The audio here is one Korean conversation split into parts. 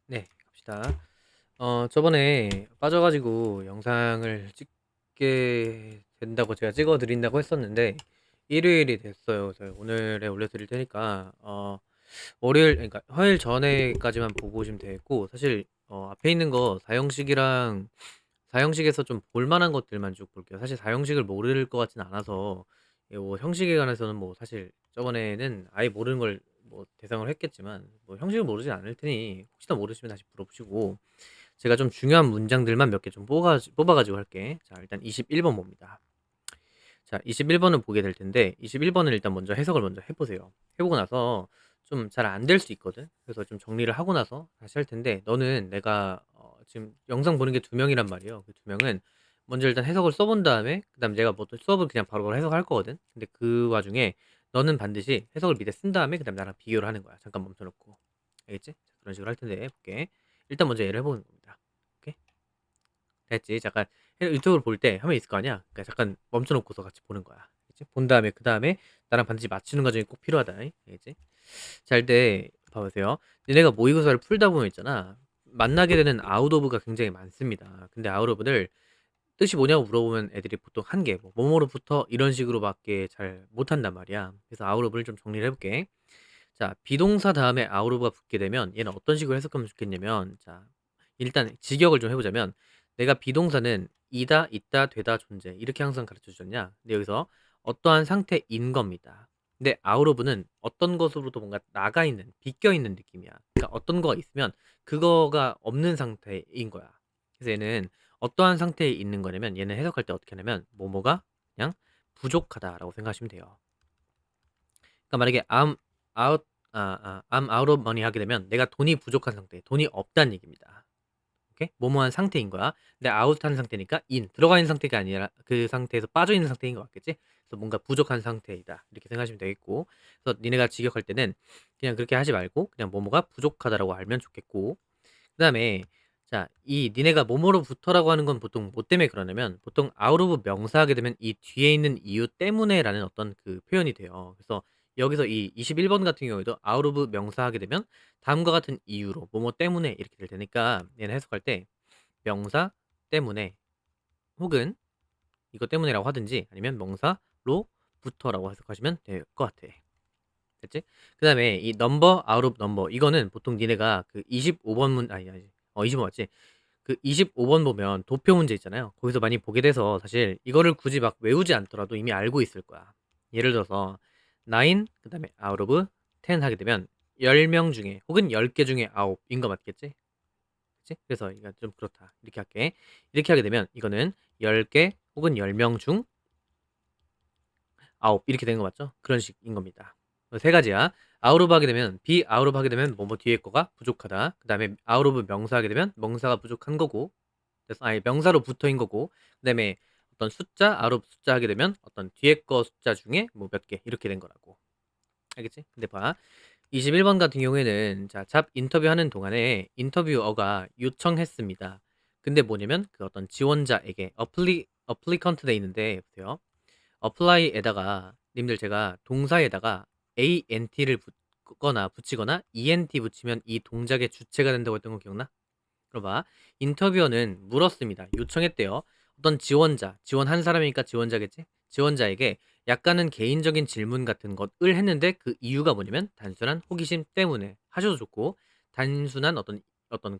네. 갑시다. 저번에 빠져 가지고 영상을 찍게 된다고 제가 찍어 드린다고 했었는데 일요일이 됐어요. 그래서 오늘에 올려 드릴 테니까 월요일 그러니까 화요일 전에까지만 보고 오시면 되겠고, 사실 앞에 있는 거 사형식에서 좀 볼 만한 것들만 쭉 볼게요. 사실 사형식을 모를 것 같지는 않아서 형식에 관해서는 뭐 사실 저번에는 아예 모르는 걸 뭐 대상으로 했겠지만, 뭐 형식을 모르진 않을 테니 혹시나 모르시면 다시 물어보시고, 제가 좀 중요한 문장들만 몇 개 좀 뽑아 가지고 할게. 자, 일단 21번 봅니다. 자, 21 번을 보게 될 텐데 21 번을 일단 먼저 해석을 먼저 해 보세요. 해 보고 나서 좀 잘 안 될 수 있거든. 그래서 좀 정리를 하고 나서 다시 할 텐데, 너는 내가 지금 영상 보는 게 두 명이란 말이에요. 그 두 명은 먼저 일단 해석을 써본 다음에 그다음에 내가 뭐 또 수업을 그냥 바로바로 해석할 거거든. 근데 그 와중에 너는 반드시 해석을 밑에 쓴 다음에 그다음에 나랑 비교를 하는 거야. 잠깐 멈춰 놓고. 알겠지? 자, 그런 식으로 할 텐데 해 볼게. 일단 먼저 얘를 해 보는 겁니다. 오케이? 됐지? 잠깐 유튜브를 볼 때 화면 있을 거 아니야? 그러니까 잠깐 멈춰 놓고서 같이 보는 거야. 알겠지? 본 다음에 그다음에 나랑 반드시 맞추는 과정이 꼭 필요하다. 알겠지? 잘 때 봐 보세요. 얘네가 모의고사를 풀다 보면 있잖아, 만나게 되는 아웃 오브가 굉장히 많습니다. 근데 아웃 오브를 뜻이 뭐냐고 물어보면 애들이 보통 한 개, 뭐 뭐뭐로부터 이런 식으로밖에 잘 못한단 말이야. 그래서 아웃 오브를 좀 정리를 해 볼게. 자, 비동사 다음에 아웃 오브가 붙게 되면 얘는 어떤 식으로 해석하면 좋겠냐면, 자, 일단 직역을 좀 해보자면, 내가 비동사는 이다, 있다, 되다, 존재 이렇게 항상 가르쳐 주셨냐? 근데 여기서 어떠한 상태인 겁니다. 근데 아웃 오브는 어떤 것으로도 뭔가 나가 있는, 비껴 있는 느낌이야. 그러니까 어떤 거가 있으면 그거가 없는 상태인 거야. 그래서 얘는 어떠한 상태에 있는 거냐면, 얘는 해석할 때 어떻게 하냐면 뭐뭐가 그냥 부족하다라고 생각하시면 돼요. 그러니까 만약에 out I'm out of money 하게 되면 내가 돈이 부족한 상태, 돈이 없다는 얘기입니다. 오케이? 뭐뭐한 상태인 거야. 근데 out한 상태니까 들어가 있는 상태가 아니라 그 상태에서 빠져 있는 상태인 것 같겠지? 그래서 뭔가 부족한 상태이다, 이렇게 생각하시면 되겠고, 그래서 니네가 직역할 때는 그냥 그렇게 하지 말고 그냥 뭐뭐가 부족하다라고 알면 좋겠고, 그다음에 자, 이 니네가 뭐뭐로부터라고 하는 건 보통 뭐 때문에 그러냐면, 보통 out of 명사 하게 되면 이 뒤에 있는 이유 때문에라는 어떤 그 표현이 돼요. 그래서 여기서 이 21번 같은 경우에도 out of 명사 하게 되면 다음과 같은 이유로 뭐뭐 때문에 이렇게 될 테니까, 얘는 해석할 때 명사 때문에 혹은 이것 때문에라고 하든지 아니면 명사로부터라고 해석하시면 될 것 같아. 됐지? 그다음에 이 number out of number 이거는 보통 니네가 그 25번 아니 25 맞지? 그 25번 보면 도표 문제 있잖아요. 거기서 많이 보게 돼서 사실 이거를 굳이 막 외우지 않더라도 이미 알고 있을 거야. 예를 들어서 9 그다음에 out of 10 하게 되면 10명 중에 혹은 10개 중에 9인 거 맞겠지? 그치? 그래서 이거 좀 그렇다, 이렇게 할게. 이렇게 하게 되면 이거는 10개 혹은 10명 중 9 이렇게 되는 거 맞죠? 그런 식인 겁니다. 세 가지야. out of 하게 되면 out of 하게 되면 뭐뭐 뒤에 거가 부족하다. 그다음에 out of 명사 하게 되면 명사가 부족한 거고, 그래서 아니 명사로 붙어인 거고, 그다음에 어떤 숫자 out of 숫자 하게 되면 어떤 뒤에 거 숫자 중에 뭐 몇 개 이렇게 된 거라고. 알겠지? 근데 봐. 21번 같은 경우에는 자, 잡 인터뷰하는 동안에 인터뷰어가 요청했습니다. 근데 뭐냐면 그 어떤 지원자에게 applicant 돼 있는데 보세요. apply에다가 님들 제가 동사에다가 ant를 붙거나 붙이거나 ent 붙이면 이 동작의 주체가 된다고 했던 거 기억나? 그럼 봐. 인터뷰어는 물었습니다. 요청했대요. 어떤 지원한 사람이니까 지원자겠지? 지원자에게 약간은 개인적인 질문 같은 것을 했는데 그 이유가 뭐냐면 단순한 호기심 때문에 하셔도 좋고, 단순한 어떤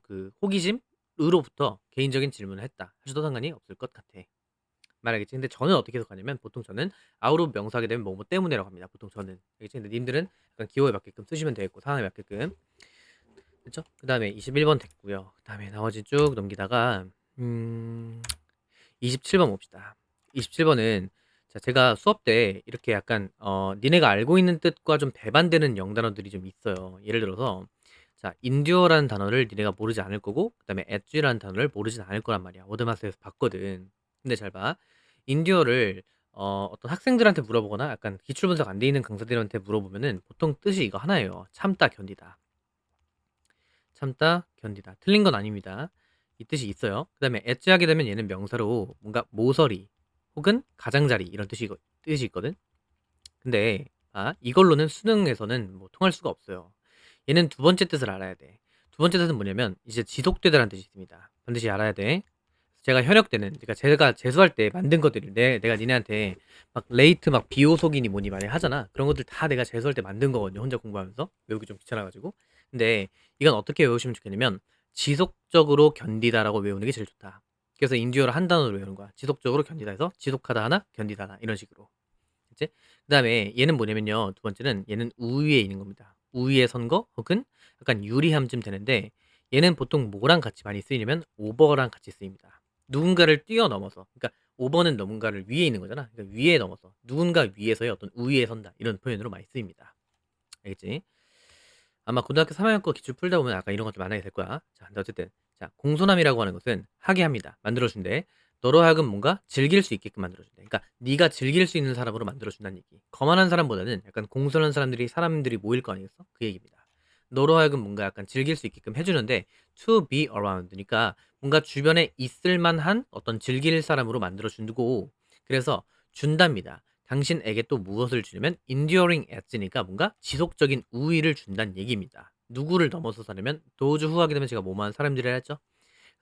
그 호기심으로부터 개인적인 질문을 했다 하셔도 상관이 없을 것 같아. 말하겠지? 근데 저는 어떻게 해석하냐면 보통 저는 아웃 오브 명사하게 되면 뭐뭐 때문에라고 합니다. 보통 저는. 알겠지? 근데 님들은 약간 기호에 맞게끔 쓰시면 되겠고 상황에 맞게끔. 그쵸? 그다음에 21번 됐고요. 그다음에 나머지 쭉 넘기다가 27번 봅시다. 27 번은 자, 제가 수업 때 이렇게 약간 니네가 알고 있는 뜻과 좀 배반되는 영단어들이 좀 있어요. 예를 들어서 자, endure라는 단어를 니네가 모르지 않을 거고, 그다음에 edge라는 단어를 모르진 않을 거란 말이야. 워드마스에서 봤거든. 근데 잘 봐. endure를 어떤 학생들한테 물어보거나 약간 기출 분석 안 돼 있는 강사들한테 물어보면은 보통 뜻이 이거 하나예요. 참다, 견디다. 참다, 견디다. 틀린 건 아닙니다. 이 뜻이 있어요. 그다음에 엣지하게 되면 얘는 명사로 뭔가 모서리 혹은 가장자리 이런 뜻이 있거든. 근데 이걸로는 수능에서는 뭐 통할 수가 없어요. 얘는 두 번째 뜻을 알아야 돼. 두 번째 뜻은 뭐냐면 이제 지속되다라는 뜻이 있습니다. 반드시 알아야 돼. 제가 현역 때는 그러니까 제가 재수할 때 만든 것들을 내가 니네한테 막 레이트 막 비호속이니 뭐니 많이 하잖아. 그런 것들 다 내가 재수할 때 만든 거거든요. 혼자 공부하면서 외우기 좀 귀찮아가지고. 근데 이건 어떻게 외우시면 좋겠냐면 지속적으로 견디다라고 외우는 게 제일 좋다. 그래서 인듀어를 한 단어로 외우는 거야. 지속적으로 견디다 해서 지속하다 하나 견디다 하나 이런 식으로. 그치? 그다음에 얘는 뭐냐면요. 두 번째는 얘는 우위에 있는 겁니다. 우위에 선 거 혹은 약간 유리함쯤 되는데 얘는 보통 뭐랑 같이 많이 쓰이냐면 오버랑 같이 쓰입니다. 누군가를 뛰어넘어서 그러니까 오버는 누군가를 위에 있는 거잖아. 그러니까 위에 넘어서 누군가 위에서의 어떤 우위에 선다 이런 표현으로 많이 쓰입니다. 알겠지? 아마 고등학교 3학년 거 기출 풀다 보면 아까 이런 것들 많이 될 거야. 자, 근데 어쨌든 자 공손함이라고 하는 것은 하게 합니다. 만들어준대. 너로 하여금 뭔가 즐길 수 있게끔 만들어준대. 그러니까 네가 즐길 수 있는 사람으로 만들어준다는 얘기. 거만한 사람보다는 약간 공손한 사람들이 모일 거 아니겠어? 그 얘기입니다. 너로 하여금 뭔가 약간 즐길 수 있게끔 해주는데 to be around니까 뭔가 주변에 있을 만한 어떤 즐길 사람으로 만들어준고 그래서 준답니다. 당신에게 또 무엇을 주냐면 enduring edge니까 뭔가 지속적인 우위를 준다는 얘기입니다. 누구를 넘어서서 하려면 도주 후하게 되면 제가 뭐만 사람들이라 했죠.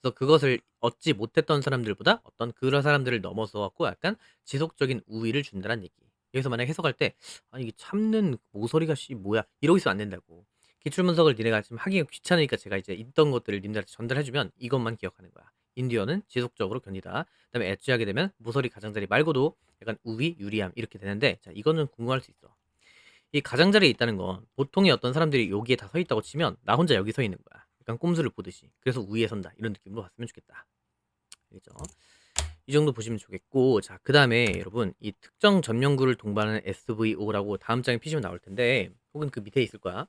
그래서 그것을 얻지 못했던 사람들보다 어떤 그런 사람들을 넘어서 갖고 약간 지속적인 우위를 준다는 얘기. 여기서 만약 해석할 때 아니 이게 참는 모서리가 씨 뭐야 이러고 있으면 안 된다고. 기출 분석을 니네가 지금 하기가 귀찮으니까 제가 이제 있던 것들을 님들한테 전달해주면 이것만 기억하는 거야. 인디어는 지속적으로 견디다. 그다음에 엣지하게 되면 모서리 가장자리 말고도 약간 우위, 유리함 이렇게 되는데 자 이거는 궁금할 수 있어. 이 가장자리에 있다는 건 보통의 어떤 사람들이 여기에 다 서 있다고 치면 나 혼자 여기 서 있는 거야. 약간 꼼수를 보듯이. 그래서 우위에 선다. 이런 느낌으로 봤으면 좋겠다. 알겠죠? 이 정도 보시면 좋겠고 자 그다음에 여러분 이 특정 점령구를 동반하는 SVO라고 다음 장에 피시면 나올 텐데 혹은 그 밑에 있을 거야.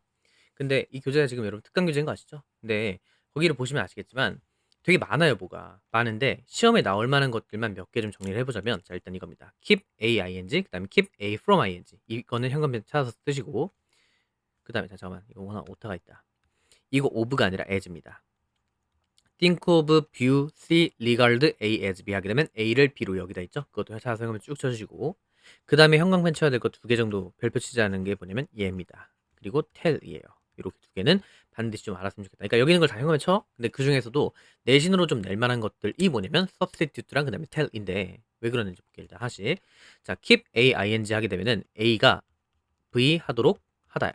근데 이 교재가 지금 여러분 특강 교재인 거 아시죠? 근데 거기를 보시면 아시겠지만 되게 많아요, 뭐가. 많은데 시험에 나올 만한 것들만 몇 개 좀 정리를 해보자면 자 일단 이겁니다. keep a-ing 그다음에 keep a from ing 이거는 현관변 찾아서 쓰시고 그다음에 잠깐만 이거 하나 오타가 있다. 이거 of가 아니라 as입니다. think of, view, see, regard a as b 하게 되면 a를 b로 여기다 있죠. 그것도 찾아서 현관변 쭉 쳐주시고 그 다음에 현관변 쳐야 될 거 두 개 정도 별표 치지 않은 게 뭐냐면 얘입니다. 그리고 tell이에요. 이렇게 두 개는 반드시 좀 알았으면 좋겠다. 그러니까 여기 있는 걸 다 현관에 쳐. 근데 그 중에서도 내신으로 좀 낼 만한 것들이 뭐냐면 substitute랑 그다음에 tell인데 왜 그러는지 볼게요. 일단 하나씩. 자, keep a ing 하게 되면은 a가 v 하도록 하다야.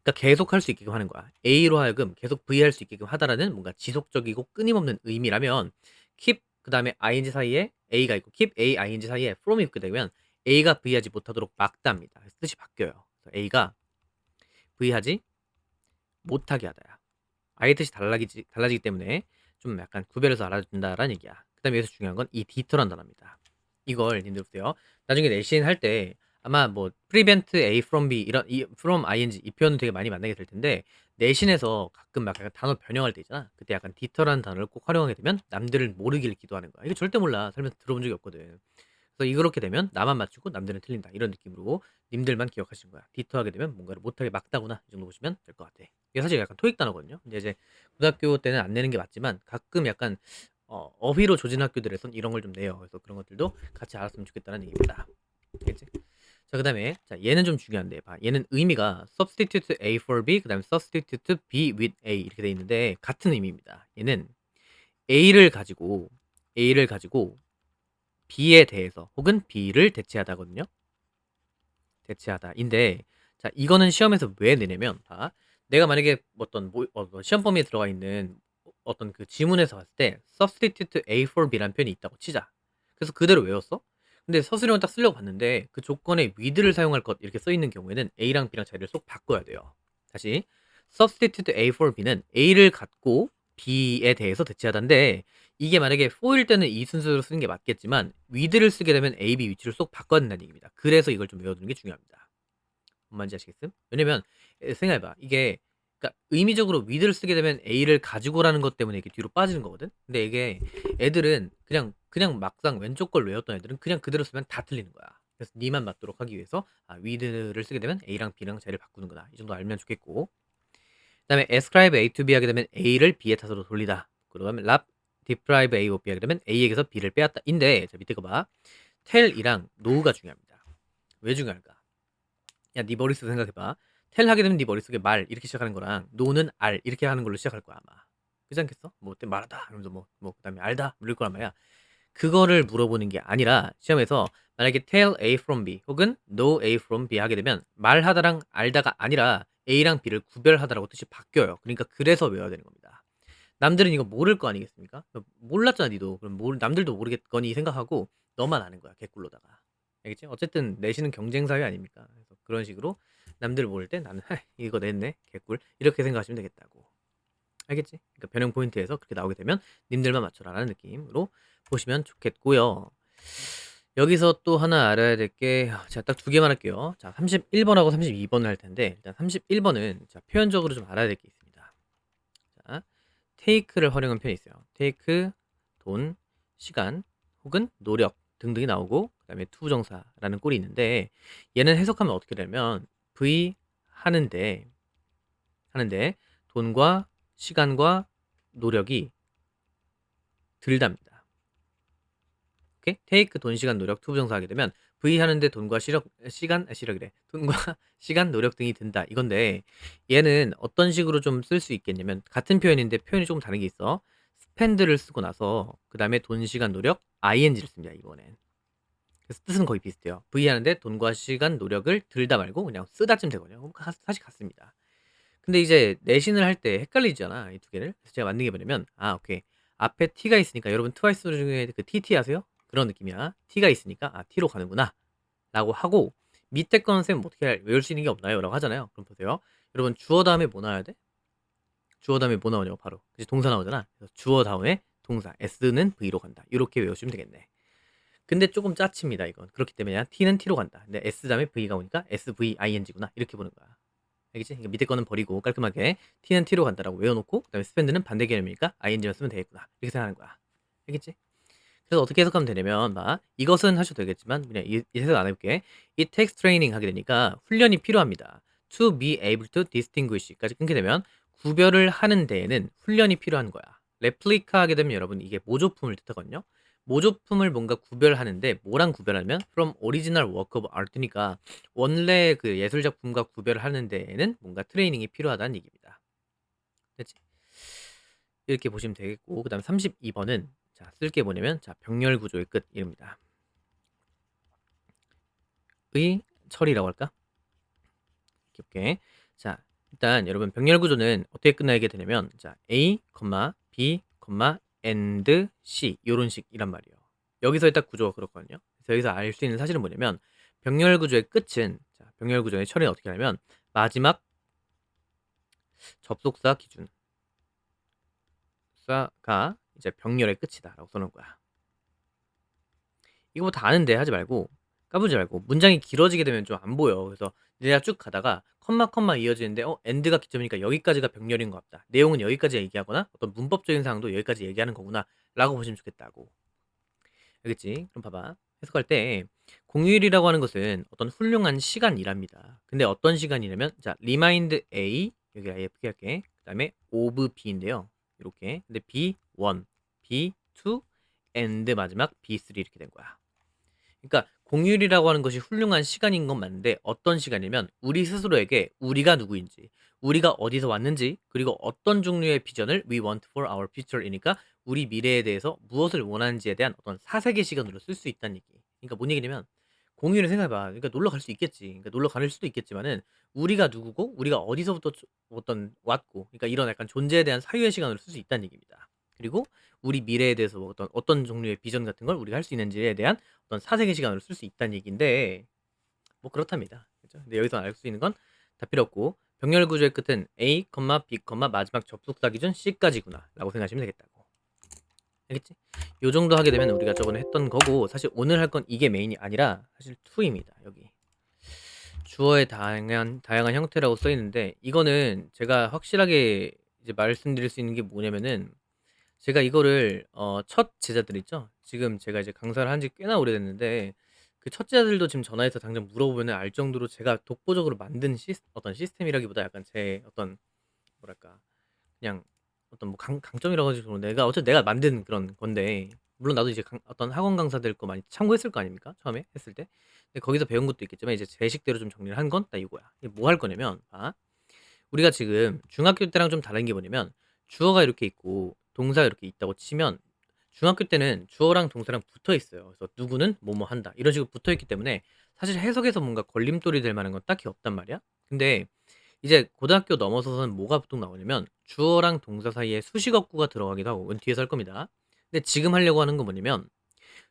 그러니까 계속 할 수 있게끔 하는 거야. a로 하여금 계속 v 할 수 있게끔 하다라는 뭔가 지속적이고 끊임없는 의미라면 keep 그다음에 ing 사이에 a가 있고 keep a ing 사이에 from이 있게 되면 a가 v 하지 못하도록 막답니다. 그래서 뜻이 바뀌어요. 그래서 a가 v 하지 못하게 하다야. 아예 뜻이 달라지기 때문에 좀 약간 구별해서 알아준다라는 얘기야. 그 다음에 여기서 중요한 건 이 디터란 단어입니다. 이걸 님들 보세요. 나중에 내신 할 때 아마 뭐 prevent A from B 이런 이 from ing 이 표현은 되게 많이 만나게 될 텐데 내신에서 가끔 막 약간 단어 변형할 때 있잖아. 그때 약간 디터라는 단어를 꼭 활용하게 되면 남들을 모르길 기도하는 거야. 이게 절대 몰라. 살면서 들어본 적이 없거든. 그래서 이렇게 되면 나만 맞추고 남들은 틀린다. 이런 느낌으로 님들만 기억하시는 거야. 디터하게 되면 뭔가를 못하게 막다구나. 이 정도 보시면 될 것 같아. 이게 사실 약간 토익 단어거든요. 근데 이제 고등학교 때는 안 내는 게 맞지만 가끔 약간 어휘로 조진 학교들에선 이런 걸 좀 내요. 그래서 그런 것들도 같이 알았으면 좋겠다는 얘기입니다. 알겠지? 자, 그 다음에 자 얘는 좀 중요한데 봐. 얘는 의미가 substitute A for B 그 다음에 substitute B with A 이렇게 돼 있는데 같은 의미입니다. 얘는 A를 가지고 B에 대해서 혹은 B를 대체하다거든요. 대체하다인데 자 이거는 시험에서 왜 내냐면 봐. 내가 만약에 어떤 시험 범위에 들어가 있는 어떤 그 지문에서 봤을 때 substitute A for B라는 표현이 있다고 치자. 그래서 그대로 외웠어. 근데 서술형을 딱 쓰려고 봤는데 그 조건에 with를 사용할 것 이렇게 써 있는 경우에는 A랑 B랑 자리를 쏙 바꿔야 돼요. 다시 substitute A for B는 A를 갖고 B에 대해서 대체하다인데 이게 만약에 for일 때는 이 순서로 쓰는 게 맞겠지만 with를 쓰게 되면 A, B 위치를 쏙 바꿔야 된다는 얘기입니다. 그래서 이걸 좀 외워두는 게 중요합니다. 뭔 말인지 아시겠음? 왜냐면 생각해봐. 이게 그러니까 의미적으로 with를 쓰게 되면 A를 가지고라는 것 때문에 이게 뒤로 빠지는 거거든. 근데 이게 애들은 그냥 막상 왼쪽 걸 외웠던 애들은 그냥 그대로 쓰면 다 틀리는 거야. 그래서 니만 맞도록 하기 위해서 with를 쓰게 되면 A랑 B랑 자리를 바꾸는 거다. 이 정도 알면 좋겠고. 그다음에 ascribe A to B 하게 되면 A를 B의 탓으로 돌리다. 그러면 rob, deprive A of B 하게 되면 A에게서 B를 빼앗다. 인데 자 밑에 거 봐. tell이랑 know가 중요합니다. 왜 중요할까? 야, 네 머릿속 생각해봐. tell 하게 되면 네 머릿속에 말 이렇게 시작하는 거랑 no는 알 이렇게 하는 걸로 시작할 거야 아마. 그렇지 않겠어? 뭐 말하다 이러면서 그다음에 알다 이럴 거란 말이야. 그거를 물어보는 게 아니라 시험에서 만약에 tell A from B 혹은 know A from B 하게 되면 말하다랑 알다가 아니라 A랑 B를 구별하다라고 뜻이 바뀌어요. 그러니까 그래서 외워야 되는 겁니다. 남들은 이거 모를 거 아니겠습니까? 몰랐잖아 니도. 그럼 남들도 모르겠거니 생각하고 너만 아는 거야 개꿀로다가. 알겠지? 어쨌든 내신은 경쟁 사회 아닙니까? 그래서 그런 식으로 남들 모를 때 나는 이거 냈네 개꿀 이렇게 생각하시면 되겠다고. 알겠지? 그러니까 변형 포인트에서 그렇게 나오게 되면 님들만 맞춰라라는 느낌으로 보시면 좋겠고요. 여기서 또 하나 알아야 될 게 제가 딱 두 개만 할게요. 자, 31번하고 32번을 할 텐데 일단 31번은 자, 표현적으로 좀 알아야 될 게 있습니다. 자, take를 활용한 표현이 있어요. take, 돈, 시간, 혹은 노력 등등이 나오고 그다음에 투부정사라는 꼴이 있는데 얘는 해석하면 어떻게 되냐면 V 하는데 돈과 시간과 노력이 들답니다. 오케이? take 돈 시간 노력 투부정사 하게 되면 V 하는데 돈과 시력이래. 돈과 시간 노력 등이 든다. 이건데 얘는 어떤 식으로 좀 쓸 수 있겠냐면 같은 표현인데 표현이 조금 다른 게 있어. spend를 쓰고 나서 그다음에 돈 시간 노력 ing를 씁니다. 이번엔. 그래서 뜻은 거의 비슷해요. V 하는데 돈과 시간 노력을 들다 말고 그냥 쓰다쯤 되거든요. 사실 같습니다. 근데 이제 내신을 할 때 헷갈리잖아. 이 두 개를. 그래서 제가 만든 게 뭐냐면 오케이. 앞에 T가 있으니까 여러분 트와이스 중에 그 TT 아세요? 그런 느낌이야. T가 있으니까 T로 가는구나. 라고 하고 밑에 거는 쌤 어떻게 외울 수 있는 게 없나요? 라고 하잖아요. 그럼 보세요. 여러분 주어 다음에 뭐 나와야 돼? 주어 다음에 뭐 나오냐고 바로. 그치 동사 나오잖아. 그래서 주어 다음에 동사 S는 V로 간다. 이렇게 외우시면 되겠네. 근데 조금 짜칩니다. 이건. 그렇기 때문에 T는 T로 간다. 근데 S 다음에 V가 오니까 SVING구나. 이렇게 보는 거야. 알겠지? 그러니까 밑에 거는 버리고 깔끔하게 T는 T로 간다라고 외워놓고 그다음에 스펜드는 반대 개념이니까 ING만 쓰면 되겠구나. 이렇게 생각하는 거야. 알겠지? 그래서 어떻게 해석하면 되냐면 이것은 하셔도 되겠지만 그냥 이 해석 안 해볼게. It takes training 하게 되니까 훈련이 필요합니다. To be able to distinguish까지 끊게 되면 구별을 하는 데에는 훈련이 필요한 거야. 레플리카 하게 되면 여러분 이게 모조품을 뜻하거든요. 모조품을 뭔가 구별하는데 뭐랑 구별하면 from original work of art니까 원래 그 예술 작품과 구별을 하는 데에는 뭔가 트레이닝이 필요하다는 얘기입니다. 됐지? 이렇게 보시면 되겠고 그다음에 32번은 자, 쓸 게 뭐냐면 자, 병렬 구조의 끝 이럽니다. 의 처리라고 할까? 이렇게. 자, 일단 여러분 병렬 구조는 어떻게 끝나게 되냐면 자, A, B, and C 요런 식이란 말이에요. 여기서의 딱 구조가 그렇거든요. 그래서 여기서 알 수 있는 사실은 뭐냐면 병렬 구조의 끝은 자, 병렬 구조의 처리는 어떻게 하냐면 마지막 접속사 기준사가 이제 병렬의 끝이다라고 써놓은 거야. 이거 뭐 다 아는데 하지 말고 까부지 말고 문장이 길어지게 되면 좀 안 보여. 그래서 내가 쭉 가다가 컴마 이어지는데 엔드가 기점이니까 여기까지가 병렬인 것 같다. 내용은 여기까지 얘기하거나 어떤 문법적인 사항도 여기까지 얘기하는 거구나 라고 보시면 좋겠다고. 알겠지? 그럼 봐봐. 해석할 때 공휴일이라고 하는 것은 어떤 훌륭한 시간이랍니다. 근데 어떤 시간이냐면 자 remind A 여기 아예 예쁘게 할게. 그 다음에 of B인데요. 이렇게 근데 B1, B2, and 마지막 B3 이렇게 된 거야. 그러니까 공휴일이라고 하는 것이 훌륭한 시간인 건 맞는데 어떤 시간이면 우리 스스로에게 우리가 누구인지 우리가 어디서 왔는지 그리고 어떤 종류의 비전을 we want for our future이니까 우리 미래에 대해서 무엇을 원하는지에 대한 어떤 사색의 시간으로 쓸 수 있다는 얘기. 그러니까 뭔 얘기냐면 공휴일을 생각해봐. 그러니까 놀러 갈 수 있겠지. 그러니까 놀러 갈 수도 있겠지만은 우리가 누구고 우리가 어디서부터 어떤 왔고 그러니까 이런 약간 존재에 대한 사유의 시간으로 쓸 수 있다는 얘기입니다. 그리고 우리 미래에 대해서 뭐 어떤 종류의 비전 같은 걸 우리가 할 수 있는지에 대한 어떤 사색의 시간으로 쓸 수 있다는 얘기인데 뭐 그렇답니다. 그죠? 근데 여기서 알 수 있는 건 다 필요 없고 병렬 구조의 끝은 A, B, 마지막 접속사 기준 C까지구나 라고 생각하시면 되겠다고. 알겠지? 요 정도 하게 되면 우리가 저번에 했던 거고 사실 오늘 할 건 이게 메인이 아니라 사실 2입니다. 여기 주어의 다양한 형태라고 써 있는데 이거는 제가 확실하게 이제 말씀드릴 수 있는 게 뭐냐면은 제가 이거를 첫 제자들 있죠? 지금 제가 이제 강사를 한 지 꽤나 오래됐는데 그 첫 제자들도 지금 전화해서 당장 물어보면은 알 정도로 제가 독보적으로 만든 어떤 시스템이라기보다 약간 제 어떤 뭐랄까 그냥 어떤 뭐 강점이라고 하지 내가 어쨌든 내가 만든 그런 건데 물론 나도 이제 어떤 학원 강사들 거 많이 참고했을 거 아닙니까? 처음에 했을 때. 근데 거기서 배운 것도 있겠지만 이제 제 식대로 좀 정리를 한 건 딱 이거야. 이게 뭐 할 거냐면 우리가 지금 중학교 때랑 좀 다른 게 뭐냐면 주어가 이렇게 있고 동사가 이렇게 있다고 치면 중학교 때는 주어랑 동사랑 붙어 있어요. 그래서 누구는 뭐뭐 한다. 이런 식으로 붙어 있기 때문에 사실 해석에서 뭔가 걸림돌이 될 만한 건 딱히 없단 말이야. 근데 이제 고등학교 넘어서서는 뭐가 보통 나오냐면 주어랑 동사 사이에 수식어구가 들어가기도 하고 그건 뒤에서 할 겁니다. 근데 지금 하려고 하는 건 뭐냐면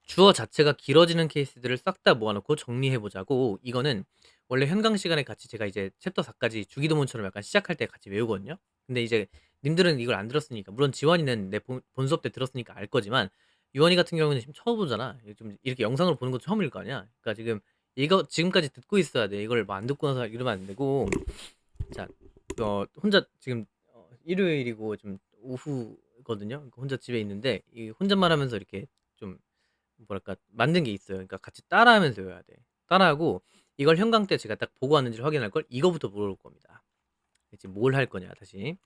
주어 자체가 길어지는 케이스들을 싹 다 모아 놓고 정리해 보자고. 이거는 원래 현강 시간에 같이 제가 이제 챕터 4 까지 주기도문처럼 약간 시작할 때 같이 외우거든요. 근데 이제 님들은 이걸 안 들었으니까, 물론 지원이는 내 본 수업 때 들었으니까 알 거지만 유원이 같은 경우는 지금 처음 보잖아. 이게 좀 이렇게 영상으로 보는 것도 처음일 거 아니야. 그러니까 지금 이거 지금까지 듣고 있어야 돼. 이걸 뭐 안 듣고 나서 이러면 안 되고. 자, 혼자 지금 일요일이고 좀 오후거든요. 그러니까 혼자 집에 있는데 이 혼잣말 하면서 이렇게 좀 뭐랄까 만든 게 있어요. 그러니까 같이 따라하면서 외워야 돼. 따라하고 이걸 현강 때 제가 딱 보고 왔는지를 확인할 걸 이거부터 물어볼 겁니다. 이제 뭘 할 거냐 다시.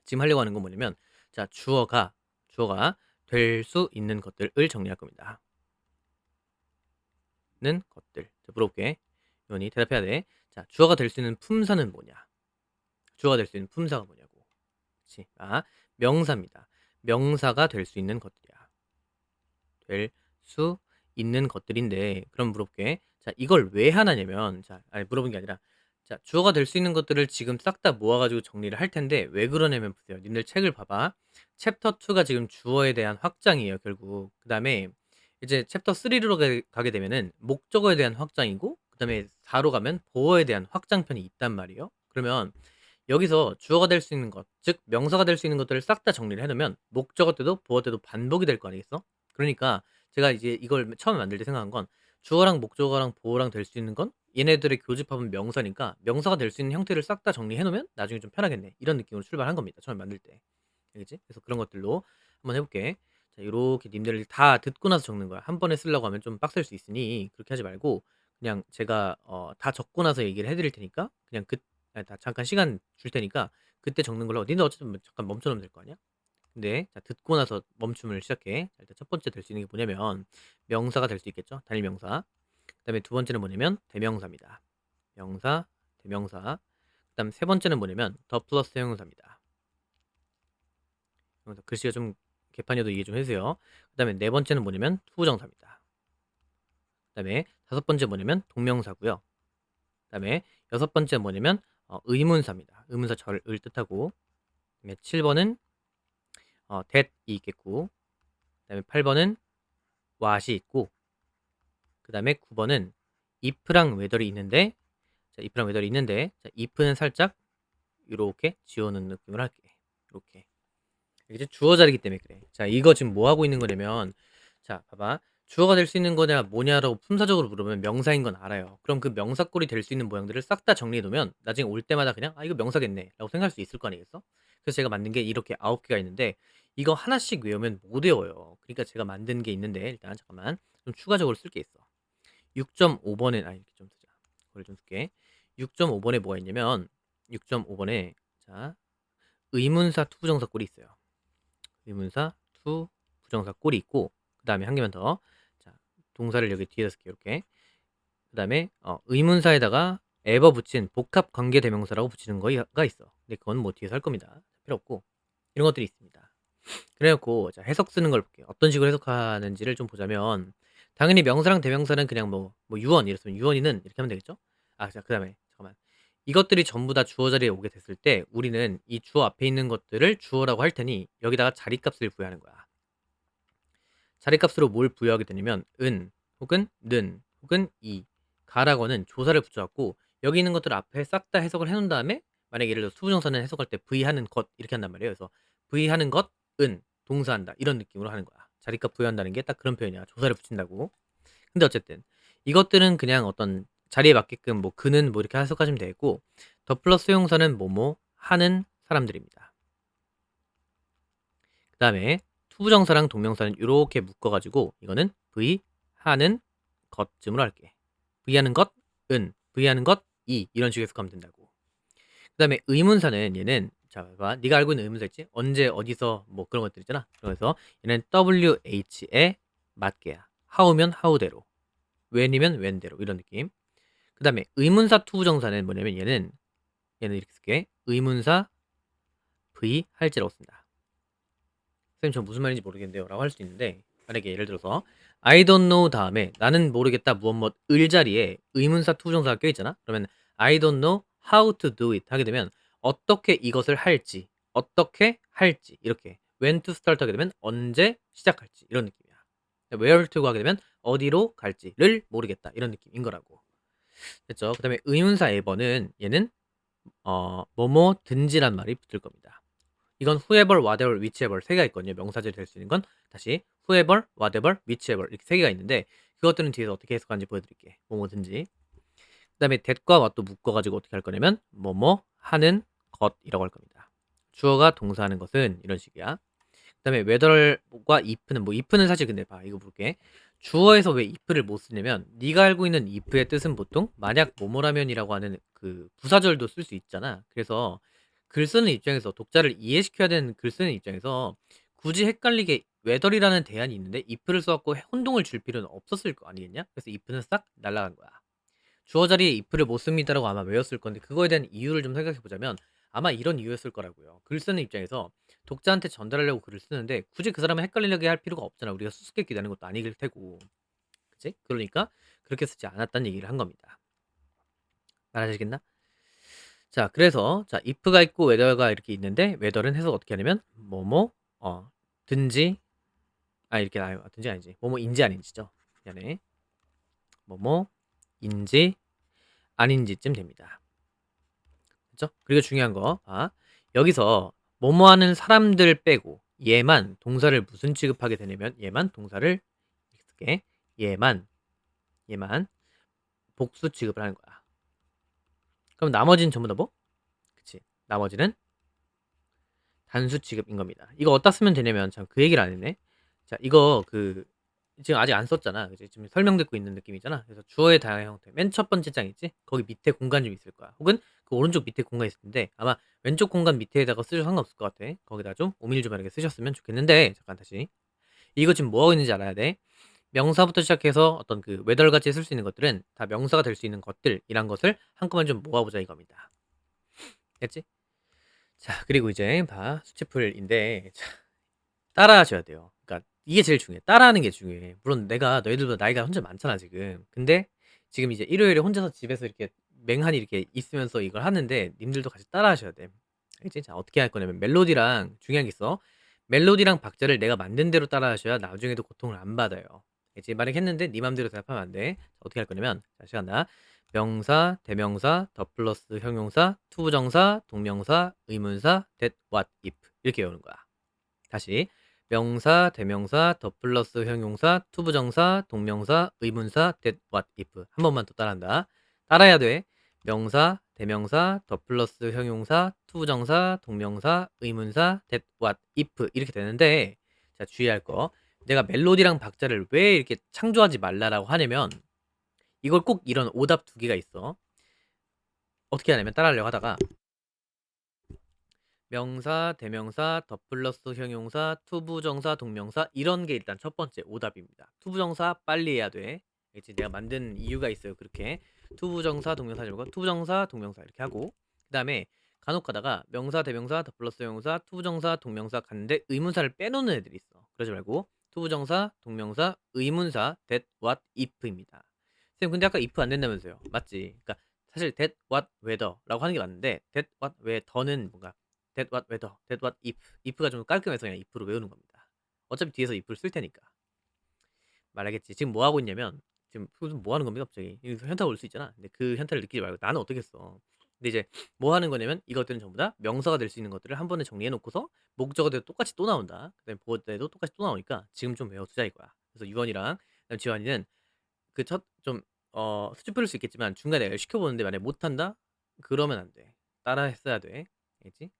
지금 하려고 하는 건 뭐냐면 자, 주어가 될 수 있는 것들을 정리할 겁니다. 는 것들. 자, 물어볼게. 요원이 대답해야 돼. 자, 주어가 될 수 있는 품사는 뭐냐? 주어가 될 수 있는 품사가 뭐냐고. 그렇지. 명사입니다. 명사가 될 수 있는 것들이야. 될 수 있는 것들인데 그럼 물어볼게. 자, 이걸 왜 하나냐면 자, 아니 물어본 게 아니라 자, 주어가 될 수 있는 것들을 지금 싹 다 모아 가지고 정리를 할 텐데 왜 그러냐면 보세요. 님들 책을 봐봐. 챕터 2가 지금 주어에 대한 확장이에요, 결국. 그다음에 이제 챕터 3로 가게 되면은 목적어에 대한 확장이고 그다음에 4로 가면 보어에 대한 확장편이 있단 말이에요. 그러면 여기서 주어가 될 수 있는 것, 즉 명사가 될 수 있는 것들을 싹 다 정리를 해 놓으면 목적어 때도 보어 때도 반복이 될 거 아니겠어? 그러니까 제가 이제 이걸 처음에 만들 때 생각한 건 주어랑 목적어랑 보어랑 될 수 있는 건 얘네들의 교집합은 명사니까 명사가 될 수 있는 형태를 싹 다 정리해 놓으면 나중에 좀 편하겠네. 이런 느낌으로 출발한 겁니다. 처음에 만들 때. 알겠지? 그래서 그런 것들로 한번 해 볼게. 자, 요렇게 님들 다 듣고 나서 적는 거야. 한 번에 쓰려고 하면 좀 빡셀 수 있으니 그렇게 하지 말고 그냥 제가 다 적고 나서 얘기를 해 드릴 테니까 그냥 다 잠깐 시간 줄 테니까 그때 적는 걸로. 니네 어쨌든 뭐 잠깐 멈춰 놓으면 될 거 아니야? 근데 자, 듣고 나서 멈춤을 시작해. 자, 일단 첫 번째 될 수 있는 게 뭐냐면 명사가 될 수 있겠죠. 단일 명사. 그다음에 두 번째는 뭐냐면 대명사입니다. 명사, 대명사. 그다음 세 번째는 뭐냐면 더 플러스 형용사입니다. 글씨가 좀 개판이어도 이해 좀 해주세요. 그다음에 네 번째는 뭐냐면 투부정사입니다. 그다음에 다섯 번째 뭐냐면 동명사고요. 그다음에 여섯 번째 뭐냐면 의문사입니다. 의문사 절을 뜻하고. 그다음에 7번은 that이 있겠고. 그다음에 8번은 what이 있고. 그다음에 9번은 if랑 whether이 있는데 자, if랑 whether이 있는데 자, if는 살짝 요렇게 지워놓은 느낌으로 할게. 이렇게. 이제 주어 자리기 때문에 그래. 자, 이거 지금 뭐 하고 있는 거냐면 자, 봐봐. 주어가 될 수 있는 거냐 뭐냐라고 품사적으로 물으면 명사인 건 알아요. 그럼 그 명사꼴이 될 수 있는 모양들을 싹 다 정리해 놓으면 나중에 올 때마다 그냥 이거 명사겠네 라고 생각할 수 있을 거 아니겠어? 그래서 제가 만든 게 이렇게 9개가 있는데 이거 하나씩 외우면 못 외워요. 그러니까 제가 만든 게 있는데 일단 잠깐만 좀 추가적으로 쓸 게 있어. 6.5번에 이렇게 좀 쓰자. 그걸 좀 쓸게. 6.5번에 뭐가 있냐면 6.5번에 자, 의문사 투부정사 꼴이 있어요. 의문사 투 부정사 꼴이 있고 그다음에 한 개만 더. 자, 동사를 여기 뒤에다 쓸게요. 이렇게. 그다음에 의문사에다가 ever 붙인 복합 관계 대명사라고 붙이는 거가 있어. 근데 그건 뭐 뒤에서 할 겁니다. 필요 없고. 이런 것들이 있습니다. 그래 갖고 자, 해석 쓰는 걸 볼게요. 어떤 식으로 해석하는지를 좀 보자면 당연히 명사랑 대명사는 그냥 뭐 유언 이랬으면 유언이는 이렇게 하면 되겠죠? 자, 그다음에 잠깐만. 이것들이 전부 다 주어 자리에 오게 됐을 때 우리는 이 주어 앞에 있는 것들을 주어라고 할 테니 여기다가 자리값을 부여하는 거야. 자리값으로 뭘 부여하게 되냐면 은 혹은 는 혹은 이 가라고는 조사를 붙여갖고 여기 있는 것들 앞에 싹 다 해석을 해놓은 다음에 만약에 예를 들어 수부정사는 해석할 때 v 하는 것 이렇게 한단 말이에요. 그래서 v 하는 것, 은, 동사한다 이런 느낌으로 하는 거야. 자리값 부여한다는 게 딱 그런 표현이야. 조사를 붙인다고. 근데 어쨌든 이것들은 그냥 어떤 자리에 맞게끔 뭐 그는 뭐 이렇게 해석하시면 되겠고 더 플러스 형용사는 뭐뭐 하는 사람들입니다. 그 다음에 투부정사랑 동명사는 이렇게 묶어가지고 이거는 v 하는 것쯤으로 할게. v 하는 것, 은, v 하는 것, 이 이런 식으로 해석하면 된다고. 그 다음에 의문사는 얘는 자 봐봐. 네가 알고 있는 의문사 있지? 언제 어디서 뭐 그런 것들 있잖아. 그래서 얘는 WH에 맞게야. how면 how대로, when이면 when대로 이런 느낌. 그다음에 의문사 투부정사는 뭐냐면 얘는 이렇게 쓸게. 의문사 V 할지라고 씁니다. 선생님 저 무슨 말인지 모르겠는데요 라고 할 수 있는데, 만약에 예를 들어서 I don't know 다음에 나는 모르겠다 무엇 을 자리에 의문사 투부정사가 껴있잖아. 그러면 I don't know how to do it 하게 되면 어떻게 이것을 할지, 어떻게 할지, 이렇게 when to start 하게 되면 언제 시작할지 이런 느낌이야. where to 하게 되면 어디로 갈지를 모르겠다 이런 느낌인 거라고. 됐죠? 그 다음에 의문사 에버는 얘는 뭐뭐든지란 말이 붙을 겁니다. 이건 whoever, whatever, whichever 세 개가 있거든요. 명사절이 될 수 있는 건. 다시 whoever, whatever, whichever 이렇게 세 개가 있는데, 그것들은 뒤에서 어떻게 해석하는지 보여드릴게. 뭐뭐든지. 그 다음에 that과 what도 묶어가지고 어떻게 할 거냐면 뭐뭐 하는 것이라고 할 겁니다. 주어가 동사하는 것은 이런 식이야. 그 다음에 whether과 if는 if는 사실 근데 봐 이거 볼게. 주어에서 왜 if를 못 쓰냐면 네가 알고 있는 if의 뜻은 보통 만약 뭐뭐라면이라고 하는 그 부사절도 쓸 수 있잖아. 그래서 글 쓰는 입장에서 독자를 이해시켜야 되는 글 쓰는 입장에서 굳이 헷갈리게 whether이라는 대안이 있는데 if를 써갖고 혼동을 줄 필요는 없었을 거 아니겠냐? 그래서 if는 싹 날라간 거야. 주어 자리에 if를 못 씁니다라고 아마 외웠을 건데, 그거에 대한 이유를 좀 생각해 보자면 아마 이런 이유였을 거라고요. 글 쓰는 입장에서 독자한테 전달하려고 글을 쓰는데 굳이 그 사람을 헷갈리게 할 필요가 없잖아. 우리가 수수께끼 내는 것도 아닐 테고. 그치? 그러니까 그렇게 쓰지 않았다는 얘기를 한 겁니다. 말하시겠나? 자, 그래서 자 if가 있고 whether가 이렇게 있는데, whether는 해석 어떻게 하냐면 뭐뭐 든지, 이렇게 든지 아니지. 뭐뭐인지 아닌지죠. 미안해. 뭐뭐인지 아닌지쯤 됩니다. 그쵸? 그리고 중요한 거, 여기서 뭐뭐 하는 사람들 빼고 얘만 동사를 무슨 취급하게 되냐면 얘만 동사를 이렇게 쓸게. 얘만 복수 취급을 하는 거야. 그럼 나머지는 전부 다 뭐? 그치? 나머지는 단수 취급인 겁니다. 이거 어디다 쓰면 되냐면 참 그 얘기를 안 했네. 자, 이거 지금 아직 안 썼잖아. 그치? 지금 설명 듣고 있는 느낌이잖아. 그래서 주어의 다양한 형태. 맨 첫 번째 장 있지? 거기 밑에 공간 좀 있을 거야. 혹은 그 오른쪽 밑에 공간 있을 텐데 아마 왼쪽 공간 밑에다가 쓰셔도 상관없을 것 같아. 거기다 좀 오밀 좀 이렇게 쓰셨으면 좋겠는데, 잠깐 다시. 이거 지금 뭐 하고 있는지 알아야 돼. 명사부터 시작해서 어떤 그 whether 같이 쓸 수 있는 것들은 다 명사가 될 수 있는 것들이란 것을 한꺼번에 좀 모아보자 이겁니다. 됐지? 자, 그리고 이제 수치풀인데 따라 하셔야 돼요. 그러니까 이게 제일 중요해. 따라하는 게 중요해. 물론 내가 너희들보다 나이가 혼자 많잖아 지금. 근데 지금 이제 일요일에 혼자서 집에서 이렇게 맹한이 이렇게 있으면서 이걸 하는데 님들도 같이 따라 하셔야 돼. 알겠지? 자, 어떻게 할 거냐면 멜로디랑 중요한 게 있어. 멜로디랑 박자를 내가 만든 대로 따라 하셔야 나중에도 고통을 안 받아요. 알겠지? 만약 했는데 네 맘대로 대답하면 안 돼. 자, 어떻게 할 거냐면, 자, 시간다. 명사, 대명사, 더 플러스 형용사, 투부정사, 동명사, 의문사, that, what, if 이렇게 외우는 거야. 다시 명사, 대명사, 더 플러스 형용사, 투부정사, 동명사, 의문사, that, what, if 한 번만 더 따라한다. 따라야 돼. 명사, 대명사, 더 플러스 형용사, 투부정사, 동명사, 의문사, that, what, if 이렇게 되는데, 자, 주의할 거. 내가 멜로디랑 박자를 왜 이렇게 창조하지 말라라고 하냐면 이걸 꼭 이런 오답 두 개가 있어. 어떻게 하냐면 따라하려고 하다가 명사, 대명사, 더 플러스 형용사, 투부정사, 동명사 이런 게 일단 첫 번째 오답입니다. 투부정사 빨리 해야 돼. 이제 내가 만든 이유가 있어요. 그렇게 투부정사, 동명사, 이런 거 투부정사, 동명사 이렇게 하고, 그 다음에 간혹 가다가 명사, 대명사, 더 플러스 형용사, 투부정사, 동명사 갔는데 의문사를 빼놓는 애들이 있어. 그러지 말고 투부정사, 동명사, 의문사, that, what, if입니다. 쌤 근데 아까 if 안 된다면서요? 맞지? 그러니까 사실 that, what, whether라고 하는 게 맞는데 that, what, whether는 뭔가 that, what, whether, that, what, if. if가 좀 깔끔해서 그냥 if로 외우는 겁니다. 어차피 뒤에서 if를 쓸 테니까. 말하겠지. 지금 뭐 하고 있냐면 지금 무슨 뭐 하는 겁니까 갑자기? 여기서 현타가 올 수 있잖아. 근데 그 현타를 느끼지 말고 나는 어떻겠어. 근데 이제 뭐 하는 거냐면 이것들은 전부 다 명사가 될 수 있는 것들을 한 번에 정리해 놓고서 목적어대로 똑같이 또 나온다. 그다음에 보어대도 똑같이 또 나오니까 지금 좀 외워두자 이거야. 그래서 유원이랑 그다음 지원이는 그 첫 좀 수치 풀릴 수 있겠지만 중간에 내가 시켜보는데 만약 못한다? 그러면 안 돼. 따라 했어야 돼. 알겠지?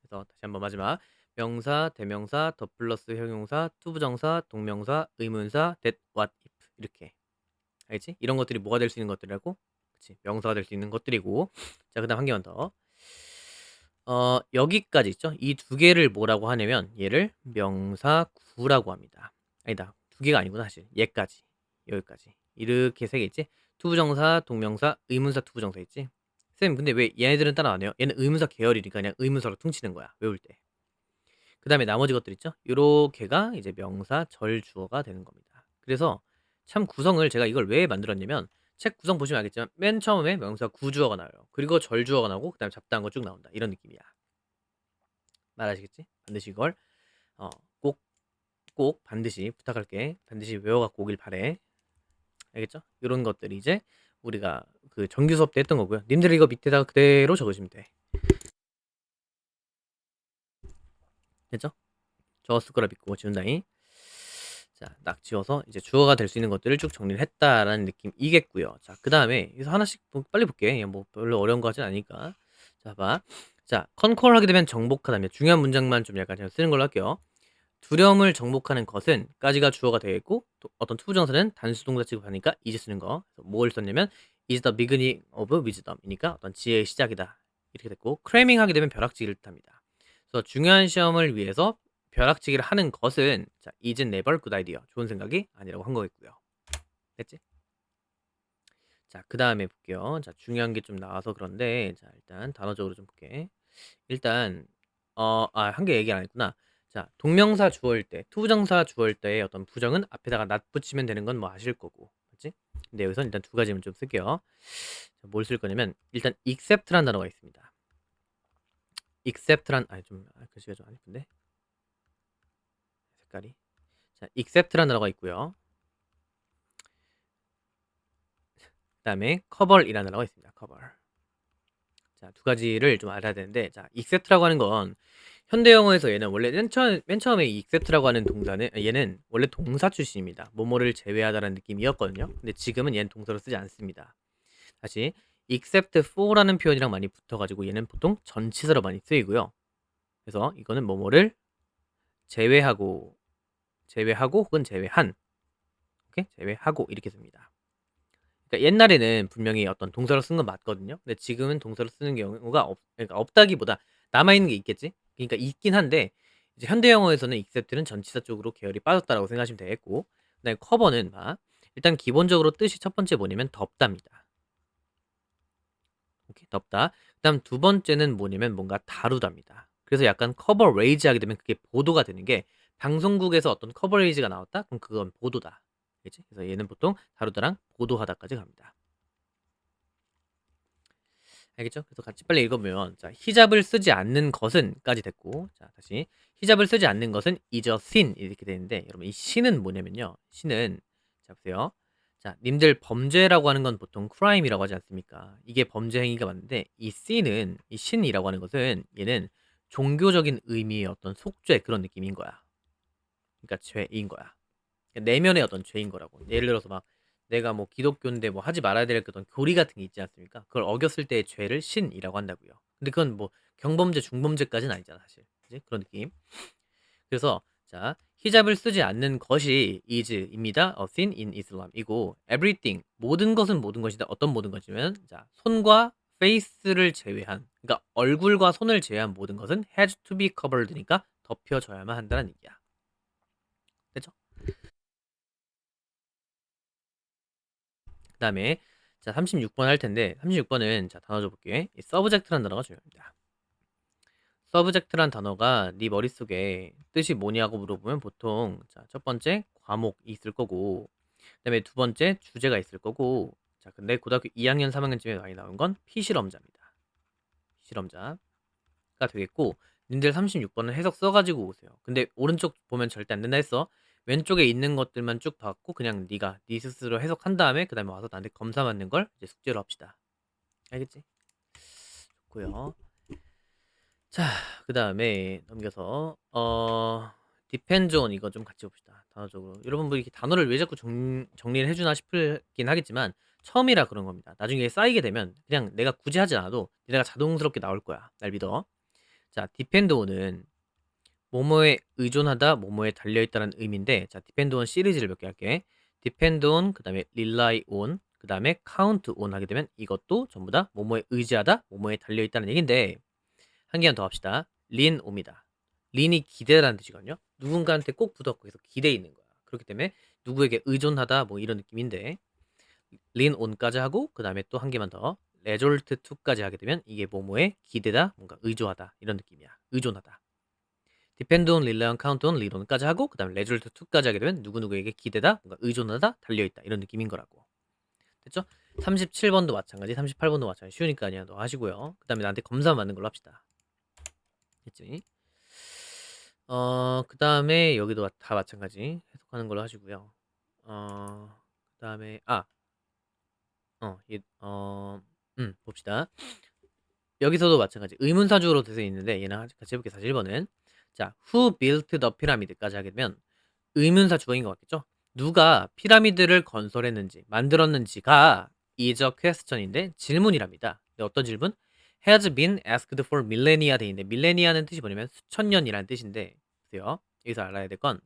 그래서 다시 한번 마지막. 명사, 대명사, 더 플러스 형용사, 투부정사, 동명사, 의문사, that, what, if 이렇게. 알겠지? 이런 것들이 뭐가 될 수 있는 것들이라고? 그치? 명사가 될 수 있는 것들이고. 자, 그다음 한 개만 더. 여기까지 있죠. 이 두 개를 뭐라고 하냐면 얘를 명사구라고 합니다. 아니다. 두 개가 아니구나 사실. 얘까지. 여기까지. 이렇게 세 개 있지. 투부정사, 동명사, 의문사, 투부정사 있지. 쌤 근데 왜 얘네들은 따로 안 해요? 얘는 의문사 계열이니까 그냥 의문사로 퉁치는 거야. 외울 때. 그다음에 나머지 것들 있죠. 요렇게가 이제 명사, 절, 주어가 되는 겁니다. 그래서 참 구성을 제가 이걸 왜 만들었냐면 책 구성 보시면 알겠지만 맨 처음에 명사 구주어가 나와요. 그리고 절주어가 나오고 그다음에 잡다한 거 쭉 나온다. 이런 느낌이야. 말하시겠지? 반드시 이걸 어, 꼭, 꼭 반드시 부탁할게. 반드시 외워갖고 오길 바래. 알겠죠? 이런 것들이 이제 우리가 그 정규 수업 때 했던 거고요. 님들 이거 밑에다가 그대로 적으시면 돼. 됐죠? 적었을 거라 믿고 지운다잉. 자, 딱 지워서 이제 주어가 될 수 있는 것들을 쭉 정리를 했다라는 느낌이겠고요. 자, 그 다음에 여기서 하나씩 빨리 볼게. 뭐 별로 어려운 거 하진 않으니까. 자, 봐. 자, 컨콜 하게 되면 정복하다면 중요한 문장만 좀 약간 제가 쓰는 걸로 할게요. 두려움을 정복하는 것은 까지가 주어가 되겠고 어떤 투부정사는 단수 동사 취급하니까 이제 쓰는 거. 그래서 뭘 썼냐면 is the beginning of wisdom이니까 어떤 지혜의 시작이다. 이렇게 됐고 크래밍 하게 되면 벼락치기를 뜻합니다. 그래서 중요한 시험을 위해서 벼락치기를 하는 것은 자, is never good idea. 좋은 생각이 아니라고 한 거겠고요. 됐지? 자, 그 다음에 볼게요. 자, 중요한 게 좀 나와서 그런데 자, 일단 단어적으로 좀 볼게. 일단 한 개 얘기 안 했구나. 자, 동명사 주어일 때, 투부정사 주어일 때의 어떤 부정은 앞에다가 not 붙이면 되는 건 뭐 아실 거고, 맞지? 근데 여기서 일단 두 가지만 좀 쓸게요. 뭘 쓸 거냐면 일단 except란 단어가 있습니다. except란 글씨가 좀 안 예쁜데 색깔이. 자, except란 단어가 있고요. 그다음에 cover이라는 단어가 있습니다. cover. 자, 두 가지를 좀 알아야 되는데, 자, except라고 하는 건 현대 영어에서 얘는 원래 맨 처음에 이 except라고 하는 동사는 얘는 원래 동사 출신입니다. 뭐뭐를 제외하다라는 느낌이었거든요. 근데 지금은 얘는 동사로 쓰지 않습니다. 다시 except for라는 표현이랑 많이 붙어가지고 얘는 보통 전치사로 많이 쓰이고요. 그래서 이거는 뭐뭐를 제외하고 혹은 제외한, 오케이? 제외하고 이렇게 씁니다. 그러니까 옛날에는 분명히 어떤 동사로 쓴 건 맞거든요. 근데 지금은 동사로 쓰는 경우가 그러니까 없다기보다 남아있는 게 있겠지. 그러니까 있긴 한데 이제 현대 영어에서는 except는 전치사 쪽으로 계열이 빠졌다라고 생각하시면 되겠고, 그다음에 커버는 일단 기본적으로 뜻이 첫 번째 뭐냐면 덮답니다. 오케이, 덮다. 그다음 두 번째는 뭐냐면 뭔가 다루답니다. 그래서 약간 커버레이즈 하게 되면 그게 보도가 되는 게 방송국에서 어떤 커버레이즈가 나왔다? 그럼 그건 보도다. 그치? 그래서 얘는 보통 다루다랑 보도하다까지 갑니다. 알겠죠? 그래서 같이 빨리 읽어보면 자, 히잡을 쓰지 않는 것은까지 됐고, 자, 다시 히잡을 쓰지 않는 것은 is a sin 이렇게 되는데, 여러분 이 sin은 뭐냐면요. sin은 자 보세요. 자, 님들 범죄라고 하는 건 보통 crime이라고 하지 않습니까? 이게 범죄 행위가 맞는데 이 sin은 이 sin이라고 하는 것은 얘는 종교적인 의미의 어떤 속죄 그런 느낌인 거야. 그러니까 죄인 거야. 내면의 어떤 죄인 거라고. 예를 들어서 막 내가 뭐 기독교인데 뭐 하지 말아야 될 어떤 교리 같은 게 있지 않습니까? 그걸 어겼을 때의 죄를 신이라고 한다고요. 근데 그건 뭐 경범죄, 중범죄까지는 아니잖아, 사실. 그지? 그런 느낌. 그래서 자, 히잡을 쓰지 않는 것이 is입니다. A sin in Islam이고 everything 모든 것은 모든 것이다. 어떤 모든 것이면 자, 손과 face를 제외한 그러니까 얼굴과 손을 제외한 모든 것은 has to be covered니까 덮여져야만 한다는 얘기야. 됐죠? 그다음에 자 36번 할 텐데 36번은 자 단어 줘볼게. 이 subject라는 단어가 중요합니다. subject란 단어가 네 머릿속에 뜻이 뭐냐고 물어보면 보통 자 첫 번째 과목이 있을 거고 그다음에 두 번째 주제가 있을 거고 자 근데 고등학교 2학년 3학년쯤에 많이 나온 건 피실험자입니다. 피실험자가 되겠고 님들 36번은 해석 써가지고 오세요. 근데 오른쪽 보면 절대 안 된다 했어. 왼쪽에 있는 것들만 쭉 봤고 그냥 네가 네 스스로 해석한 다음에 그 다음에 와서 나한테 검사 맞는 걸 이제 숙제로 합시다. 알겠지? 좋고요. 자, 그 다음에 넘겨서 depends on 이거 좀 같이 봅시다. 단어적으로 여러분들 이렇게 단어를 왜 자꾸 정리를 해주나 싶긴 하겠지만 처음이라 그런 겁니다. 나중에 쌓이게 되면 그냥 내가 굳이 하지 않아도 내가 자동스럽게 나올 거야. 날 믿어. 자, depend on은 뭐뭐에 의존하다, 뭐뭐에 달려있다는 의미인데 자, depend on 시리즈를 몇 개 할게. depend on, 그 다음에 rely on, 그 다음에 count on 하게 되면 이것도 전부 다 뭐뭐에 의지하다, 뭐뭐에 달려있다는 얘기인데 한 개만 더 합시다. 린 옵니다. 린이 기대라는 뜻이거든요. 누군가한테 꼭 붙었고 계속 기대에 있는 거야. 그렇기 때문에 누구에게 의존하다 뭐 이런 느낌인데 린 온까지 하고 그 다음에 또 한 개만 더 레졸트 투까지 하게 되면 이게 뭐뭐에 기대다 뭔가 의존하다 이런 느낌이야. 의존하다. 디펜드 온, 릴레이 온, 카운트 온, 리드 온까지 하고 그 다음에 레졸트 투까지 하게 되면 누구누구에게 기대다 뭔가 의존하다 달려있다 이런 느낌인 거라고. 됐죠? 37번도 마찬가지 38번도 마찬가지 쉬우니까 그냥 너 하시고요. 그 다음에 나한테 검사 맞는 걸로 합시다. 됐지? 그 다음에 여기도 다 마찬가지 해석하는 걸로 하시고요. 그 다음에 봅시다. 여기서도 마찬가지 의문사주로 되어 있는데 얘는 같이 해볼게요. 41번은 자, who built the pyramid까지 하게 되면 의문사 주어인 것 같겠죠? 누가 피라미드를 건설했는지 만들었는지가 is a question인데 질문이랍니다. 근데 어떤 질문? has been asked for millennia 돼 있는데 밀레니아는 뜻이 뭐냐면 수천 년이라는 뜻인데 보세요. 여기서 알아야 될 건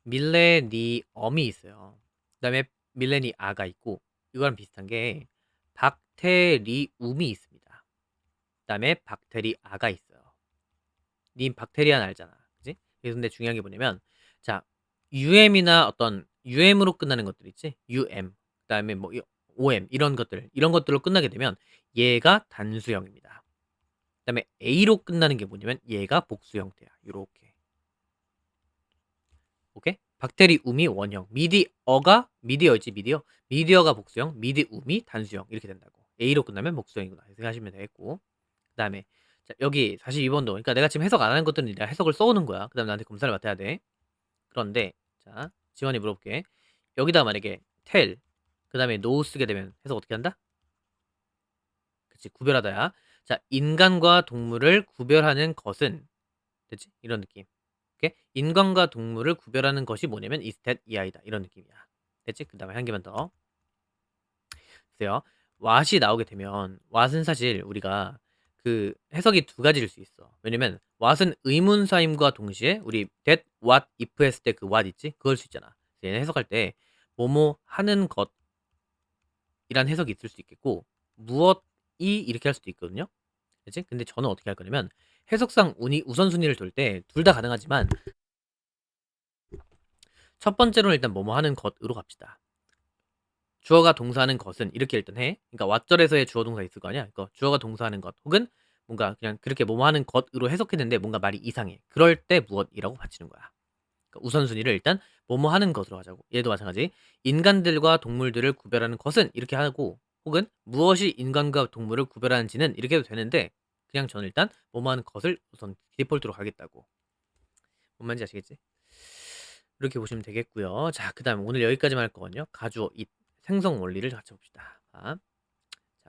밀레니엄이 있어요. 그 다음에 밀레니아가 있고 이거랑 비슷한 게 박테리움이 있습니다. 그 다음에 박테리아가 있어요. 님 박테리아는 알잖아. 그지? 그래서 근데 중요한 게 뭐냐면 자 UM이나 어떤 UM으로 끝나는 것들 있지? UM 그 다음에 뭐 OM 이런 것들로 끝나게 되면 얘가 단수형입니다. 그 다음에 A로 끝나는 게 뭐냐면 얘가 복수 형태야. 요렇게. 오케이? 박테리움이 원형, 미디어였지 미디어가 복수형, 미디움이 단수형 이렇게 된다고. A로 끝나면 복수형이구나 생각하시면 되겠고 그 다음에 자, 여기 42번도 그러니까 내가 지금 해석 안 하는 것들은 내가 해석을 써오는 거야. 그 다음에 나한테 검사를 맡아야 돼. 그런데 자 지원이 물어볼게. 여기다 만약에 tell 그 다음에 no 쓰게 되면 해석 어떻게 한다? 그치 구별하다야. 자 인간과 동물을 구별하는 것은 됐지? 이런 느낌. 오케이? 인간과 동물을 구별하는 것이 뭐냐면 is that 이 아이다 이런 느낌이야. 됐지? 그 다음에 한 개만 더 보세요. what이 나오게 되면 what은 사실 우리가 그 해석이 두 가지일 수 있어. 왜냐면 what은 의문사임과 동시에 우리 that, what, if 했을 때 그 what 있지? 그걸 수 있잖아. 얘는 해석할 때 뭐뭐 하는 것이란 해석이 있을 수 있겠고 무엇이 이렇게 할 수도 있거든요. 그치? 근데 저는 어떻게 할 거냐면 해석상 우선순위를 둘 때 둘 다 가능하지만 첫 번째로는 일단 뭐뭐 하는 것으로 갑시다. 주어가 동사하는 것은 이렇게 일단 해. 그러니까 왓절에서의 주어 동사 있을 거 아니야. 그러니까 주어가 동사하는 것 혹은 뭔가 그냥 그렇게 뭐뭐 하는 것으로 해석했는데 뭔가 말이 이상해. 그럴 때 무엇이라고 받치는 거야. 그러니까 우선순위를 일단 뭐뭐 하는 것으로 하자고. 얘도 마찬가지. 인간들과 동물들을 구별하는 것은 이렇게 하고 혹은 무엇이 인간과 동물을 구별하는지는 이렇게 해도 되는데 그냥 저는 일단 뭐뭐 하는 것을 우선 디폴트로 가겠다고. 뭔 말인지 아시겠지? 이렇게 보시면 되겠고요. 자, 그 다음 오늘 여기까지만 할 거거든요. 가주어, 잇, 생성 원리를 같이 봅시다. 자,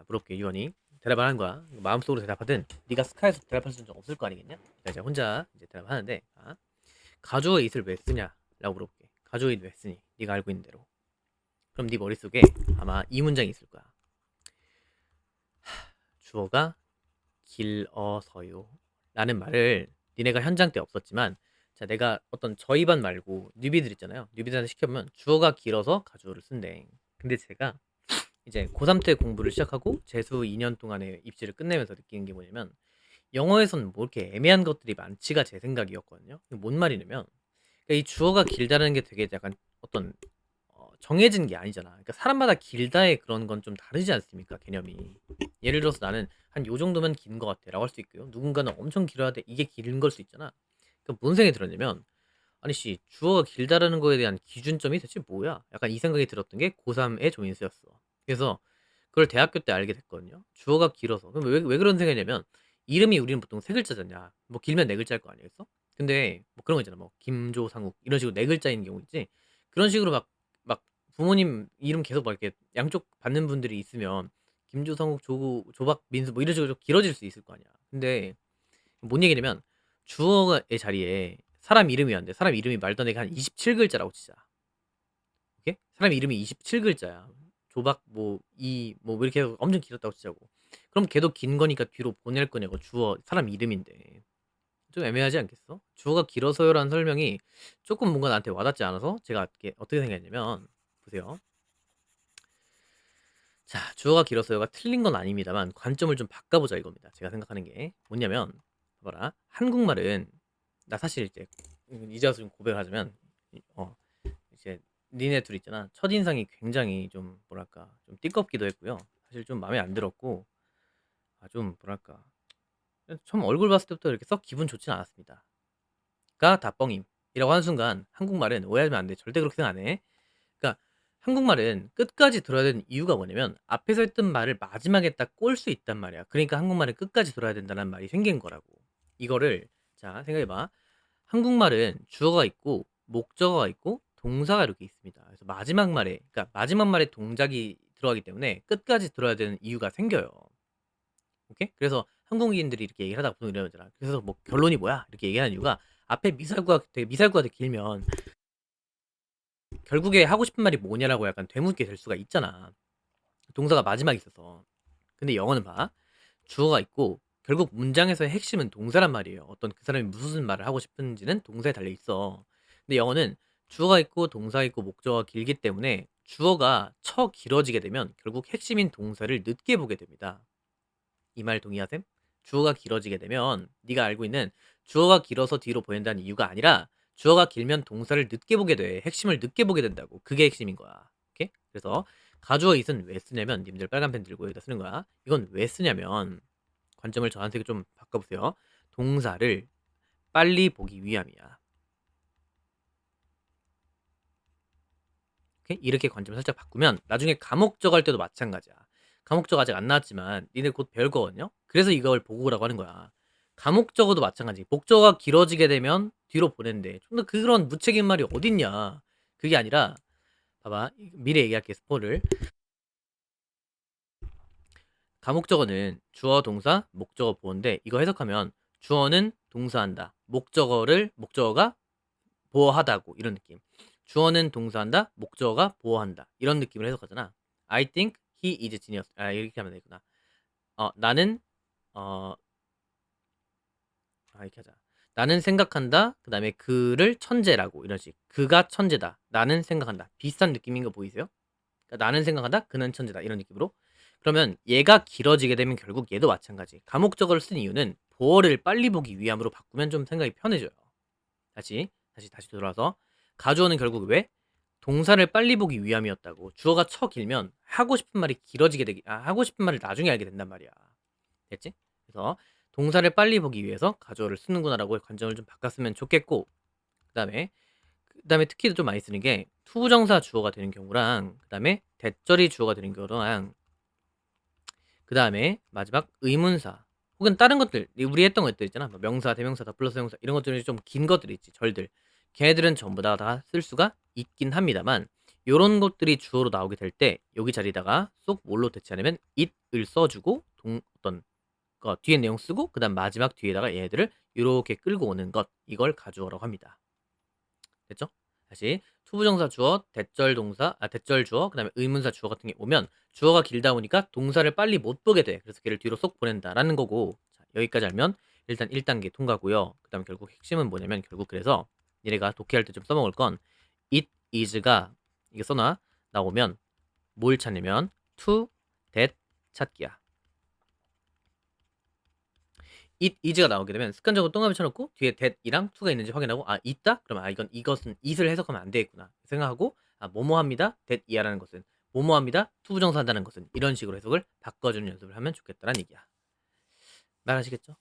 물어볼게 유언이. 대답을 하는 거야. 마음속으로 대답하든 네가 스카이에서 대답할 수는 없을 거 아니겠냐? 자, 이제 혼자 이제 대답하는데 가주어 it을 왜 쓰냐? 라고 물어볼게. 가주어 it 왜 쓰니? 네가 알고 있는 대로. 그럼 네 머릿속에 아마 이 문장이 있을 거야. 주어가 길어서요. 라는 말을 니네가 현장 때 없었지만 자 내가 어떤 저희 반 말고 뉴비들 있잖아요. 뉴비들한테 시켜보면 주어가 길어서 가주어를 쓴대. 근데 제가 이제 고3 때 공부를 시작하고 재수 2년 동안의 입시를 끝내면서 느끼는 게 뭐냐면 영어에서는 뭐 이렇게 애매한 것들이 많지가 제 생각이었거든요. 이게 뭔 말이냐면 그러니까 이 주어가 길다라는 게 되게 약간 어떤 정해진 게 아니잖아. 그러니까 사람마다 길다의 그런 건 좀 다르지 않습니까? 개념이. 예를 들어서 나는 한 요 정도면 긴 것 같아 라고 할 수 있고요. 누군가는 엄청 길어야 돼. 이게 긴 걸 수 있잖아. 그러니까 뭔 생각이 들었냐면 아니 씨 주어가 길다라는 거에 대한 기준점이 대체 뭐야? 약간 이 생각이 들었던 게 고3의 조인수였어. 그래서 그걸 대학교 때 알게 됐거든요. 주어가 길어서. 그럼 왜 그런 생각이냐면 이름이 우리는 보통 세 글자잖냐. 뭐 길면 네 글자일 거 아니겠어? 근데 뭐 그런 거 있잖아. 뭐 김조상욱 이런 식으로 네 글자인 경우 있지. 그런 식으로 막 부모님 이름 계속 막 이렇게 양쪽 받는 분들이 있으면 김조상욱, 조박, 민수 뭐 이런 식으로 좀 길어질 수 있을 거 아니야. 근데 뭔 얘기냐면 주어의 자리에 사람 이름이 안 돼. 사람 이름이 말도 안 되게 한 27글자라고 치자. 오케이? 사람 이름이 27글자야. 조박 뭐 이렇게 해서 엄청 길었다고 치자고. 그럼 걔도 긴 거니까 뒤로 보낼 거냐고. 주어 사람 이름인데. 좀 애매하지 않겠어? 주어가 길어서요라는 설명이 조금 뭔가 나한테 와닿지 않아서 제가 어떻게 생각했냐면 보세요. 자, 주어가 길어서요가 틀린 건 아닙니다만 관점을 좀 바꿔보자 이겁니다. 제가 생각하는 게 뭐냐면 봐라. 한국말은 나 사실 이제 와서 좀 고백을 하자면 이제 니네 둘 있잖아. 첫인상이 굉장히 좀 뭐랄까 좀 띠껍기도 했고요. 사실 좀 마음에 안 들었고 좀 뭐랄까 처음 얼굴 봤을 때부터 이렇게 썩 기분 좋진 않았습니다. 가 다 뻥임이라고 하는 순간 한국말은 오해하면 안 돼. 절대 그렇게 생각 안 해. 그러니까 한국말은 끝까지 들어야 되는 이유가 뭐냐면 앞에서 했던 말을 마지막에 딱 꼴 수 있단 말이야. 그러니까 한국말은 끝까지 들어야 된다는 말이 생긴 거라고. 이거를 자 생각해봐. 한국말은 주어가 있고 목적어가 있고 동사가 이렇게 있습니다. 그래서 마지막 말에 그러니까 마지막 말에 동작이 들어가기 때문에 끝까지 들어야 되는 이유가 생겨요. 오케이? 그래서 한국인들이 이렇게 얘기를 하다가 보통 이러잖아. 그래서 뭐 결론이 뭐야? 이렇게 얘기하는 이유가 앞에 미살구가 되게 길면 결국에 하고 싶은 말이 뭐냐라고 약간 되묻게 될 수가 있잖아. 동사가 마지막에 있어서. 근데 영어는 봐. 주어가 있고 결국 문장에서의 핵심은 동사란 말이에요. 어떤 그 사람이 무슨 말을 하고 싶은지는 동사에 달려 있어. 근데 영어는 주어가 있고 동사가 있고 목적어가 길기 때문에 주어가 길어지게 되면 결국 핵심인 동사를 늦게 보게 됩니다. 이 말 동의하셈? 주어가 길어지게 되면 네가 알고 있는 주어가 길어서 뒤로 보낸다는 이유가 아니라 주어가 길면 동사를 늦게 보게 돼. 핵심을 늦게 보게 된다고. 그게 핵심인 거야. 오케이? 그래서 가주어 it은 왜 쓰냐면 님들 빨간 펜 들고 여기다 쓰는 거야. 이건 왜 쓰냐면 관점을 저한테 좀 바꿔보세요. 동사를 빨리 보기 위함이야. 오케이? 이렇게 관점을 살짝 바꾸면 나중에 가목적 할 때도 마찬가지야. 가목적 아직 안 나왔지만 니네 곧 배울 거거든요. 그래서 이걸 보고 오라고 하는 거야. 가목적어도 마찬가지. 목적어가 길어지게 되면 뒤로 보낸대. 좀 더 그런 무책임 말이 어딨냐. 그게 아니라 봐봐. 미래 얘기할게 스포를. 가목적어는 주어, 동사, 목적어, 보어인데 이거 해석하면 주어는 동사한다. 목적어가 보어하다고 이런 느낌. 주어는 동사한다. 목적어가 보어한다. 이런 느낌을 해석하잖아. I think he is genius. 이렇게 하면 되구나. 나는 어 이렇게 하자. 나는 생각한다. 그다음에 그를 천재라고 이런 식. 그가 천재다. 나는 생각한다. 비슷한 느낌인 거 보이세요? 그러니까 나는 생각한다. 그는 천재다. 이런 느낌으로. 그러면 얘가 길어지게 되면 결국 얘도 마찬가지. 가목적어를 쓴 이유는 보어를 빨리 보기 위함으로 바꾸면 좀 생각이 편해져요. 다시 돌아와서 가주어는 결국 왜? 동사를 빨리 보기 위함이었다고. 주어가 길면 하고 싶은 말이 길어지게 되기 하고 싶은 말을 나중에 알게 된단 말이야. 됐지? 그래서 동사를 빨리 보기 위해서 가주어를 쓰는구나라고 관점을 좀 바꿨으면 좋겠고 그다음에 특히 좀 많이 쓰는 게 투부정사 주어가 되는 경우랑 그다음에 대절이 주어가 되는 경우랑 그다음에 마지막 의문사 혹은 다른 것들 우리 했던 것들 있잖아. 뭐 명사, 대명사, 더 플러스 형사 이런 것들이 좀 긴 것들이 있지. 절들. 걔네들은 전부 다 쓸 수가 있긴 합니다만 요런 것들이 주어로 나오게 될 때 여기 자리다가 쏙 뭘로 대체하냐면 it을 써주고 어떤 거 뒤에 내용 쓰고 그다음 마지막 뒤에다가 얘네들을 이렇게 끌고 오는 것 이걸 가주어라고 합니다. 됐죠? 다시 투부정사 주어, 대절 주어, 그다음에 의문사 주어 같은 게 오면 주어가 길다 보니까 동사를 빨리 못 보게 돼. 그래서 걔를 뒤로 쏙 보낸다라는 거고. 자, 여기까지 알면 일단 1단계 통과고요. 그다음에 결국 핵심은 뭐냐면 결국 그래서 얘네가 독해할 때 좀 써먹을 건 it is가 이게 써놔 나오면 뭘 찾냐면 to, that 찾기야. it is가 나오게 되면 습관적으로 동그라미 쳐놓고 뒤에 that이랑 to가 있는지 확인하고 있다? 그러면 이건 이것은 it을 해석하면 안 되겠구나 생각하고 뭐뭐 합니다. that 이하라는 것은 뭐뭐 합니다. 투부정사 한다는 것은 이런 식으로 해석을 바꿔주는 연습을 하면 좋겠다는 얘기야. 말하시겠죠?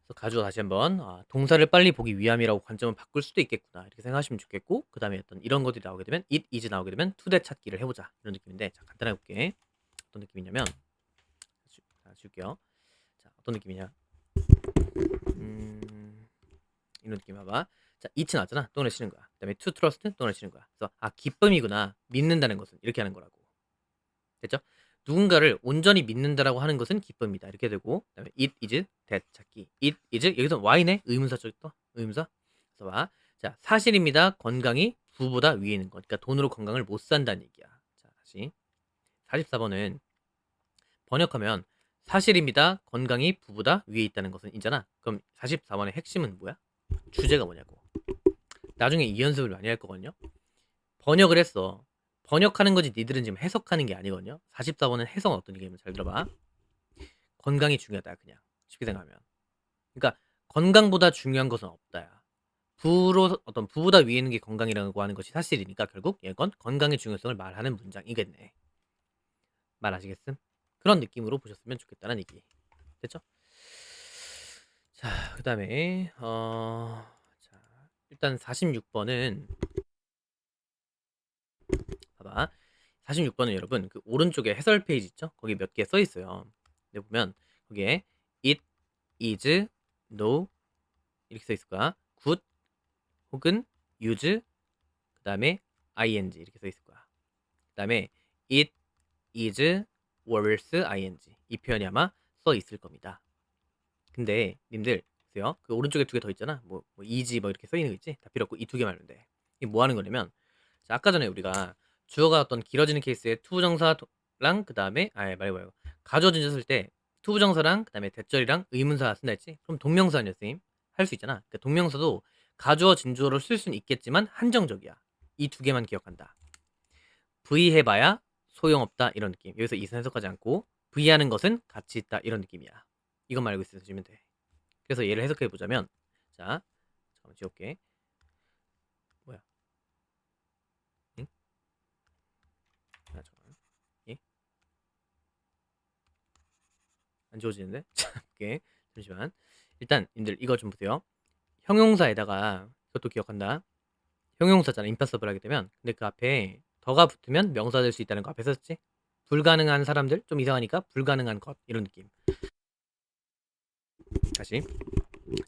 그래서 가주어 다시 한번 동사를 빨리 보기 위함이라고 관점을 바꿀 수도 있겠구나 이렇게 생각하시면 좋겠고 그 다음에 어떤 이런 것들이 나오게 되면 it is 나오게 되면 to that 찾기를 해보자 이런 느낌인데 자 간단하게 볼게. 어떤 느낌이냐면 줄게요. 자 어떤 느낌이냐 이런 느낌 봐봐. 자, 이치 나왔잖아. 동그라미 치는 거야. 그다음에 to trust 동그라미 치는 거야. 그래서 기쁨이구나. 믿는다는 것은 이렇게 하는 거라고. 됐죠? 누군가를 온전히 믿는다라고 하는 것은 기쁨이다. 이렇게 되고 그다음에 it is that 찾기. it is 여기서 y네 의문사 쪽이 또 의문사. 그래서 봐. 자, 사실입니다. 건강이 부보다 위에 있는 것. 그러니까 돈으로 건강을 못 산다는 얘기야. 자, 다시 44번은 번역하면 사실입니다. 건강이 부보다 위에 있다는 것은 있잖아. 그럼 44번의 핵심은 뭐야? 주제가 뭐냐고. 나중에 이 연습을 많이 할 거거든요. 번역을 했어. 번역하는 거지 니들은 지금 해석하는 게 아니거든요. 44번은 해석은 어떤 얘기냐면 잘 들어봐. 건강이 중요하다 그냥 쉽게 생각하면. 그러니까 건강보다 중요한 것은 없다야. 부로 어떤 부보다 위에 있는 게 건강이라고 하는 것이 사실이니까 결국 얘건 건강의 중요성을 말하는 문장이겠네. 말아시겠음? 그런 느낌으로 보셨으면 좋겠다는 얘기. 됐죠? 자, 그다음에 자, 일단 46번은 봐봐. 46번은 여러분 그 오른쪽에 해설 페이지 있죠? 거기 몇 개 써 있어요. 근데 보면 거기에 it is no 이렇게 써 있을 거야. good 혹은 use 그다음에 ing 이렇게 써 있을 거야. 그다음에 it is worse ing 이 표현이 아마 써 있을 겁니다. 근데 님들 보세요. 그 오른쪽에 두 개 더 있잖아. 뭐 is 뭐 이렇게 써 있는 거 있지? 다 필요 없고 이 두 개만 하면 돼. 이게 뭐 하는 거냐면 자, 아까 전에 우리가 주어가 어떤 길어지는 케이스에 투부정사랑 그다음에 말고 가주어 진주 쓸 때 투부정사랑 그다음에 대절이랑 의문사 쓴다 했지? 그럼 동명사 아니야, 선생님? 할 수 있잖아. 그러니까 동명사도 가주어 진주어를 쓸 수는 있겠지만 한정적이야. 이 두 개만 기억한다. V 해봐야 소용없다 이런 느낌. 여기서 이선 해석하지 않고 V 하는 것은 가치 있다 이런 느낌이야. 이것만 알고 있으시면 돼. 그래서 얘를 해석해 보자면 자 잠깐만 지울게. 뭐야? 응? 잠깐만. 예? 안 지워지는데? 자, 오케이. 잠시만. 일단 님들 이거 좀 보세요. 형용사에다가 이것도 기억한다. 형용사잖아. 임파서블 하게 되면 근데 그 앞에 더가 붙으면 명사 될 수 있다는 거 앞에 썼지? 불가능한 사람들 좀 이상하니까 불가능한 것 이런 느낌. 다시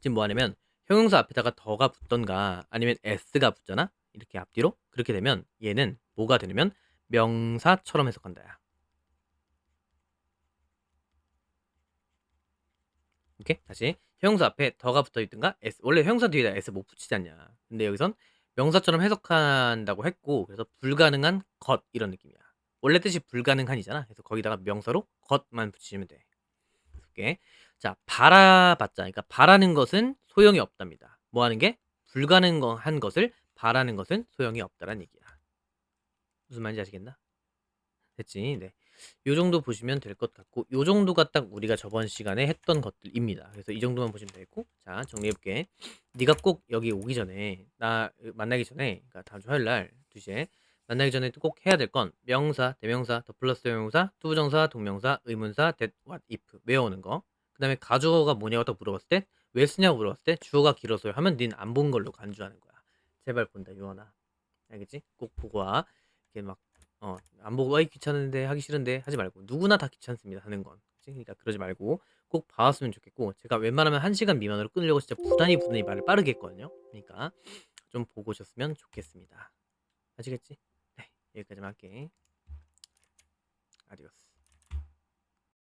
지금 뭐 하냐면 형용사 앞에다가 더가 붙던가 아니면 s가 붙잖아. 이렇게 앞뒤로 그렇게 되면 얘는 뭐가 되냐면 명사처럼 해석한다야. 오케이? 다시 형용사 앞에 더가 붙어 있든가 s 원래 형용사 뒤에다 s 못 붙이지 않냐. 근데 여기선 명사처럼 해석한다고 했고 그래서 불가능한 것 이런 느낌이야. 원래 뜻이 불가능한이잖아. 그래서 거기다가 명사로 것만 붙이시면 돼. 오케이. 자, 바라봤자 그러니까 바라는 것은 소용이 없답니다. 뭐 하는 게 불가능한 것을 바라는 것은 소용이 없다란 얘기야. 무슨 말인지 아시겠나? 됐지? 네. 요 정도 보시면 될 것 같고 요 정도가 딱 우리가 저번 시간에 했던 것들입니다. 그래서 이 정도만 보시면 되겠고 자 정리해볼게. 네가 꼭 여기 오기 전에 나 만나기 전에 그러니까 다음 주 화요일 날 2시에 만나기 전에 꼭 해야 될 건 명사, 대명사, 더 플러스 형용사, 투부정사, 동명사, 의문사, that, what, if 외워오는 거. 그 다음에 가주어가 뭐냐고 딱 물어봤을 때 왜 쓰냐고 물어봤을 때 주어가 길어서요 하면 닌 안 본 걸로 간주하는 거야. 제발 본다 유언아. 알겠지? 꼭 보고 와. 이렇게 막 안 보고 아이 귀찮은데 하기 싫은데 하지 말고 누구나 다 귀찮습니다 하는 건. 그치? 그러니까 그러지 말고 꼭 봐왔으면 좋겠고 제가 웬만하면 1시간 미만으로 끊으려고 진짜 부단히 말을 빠르게 했거든요. 그러니까 좀 보고 오셨으면 좋겠습니다. 아시겠지? 네, 여기까지만 할게. 아디오스.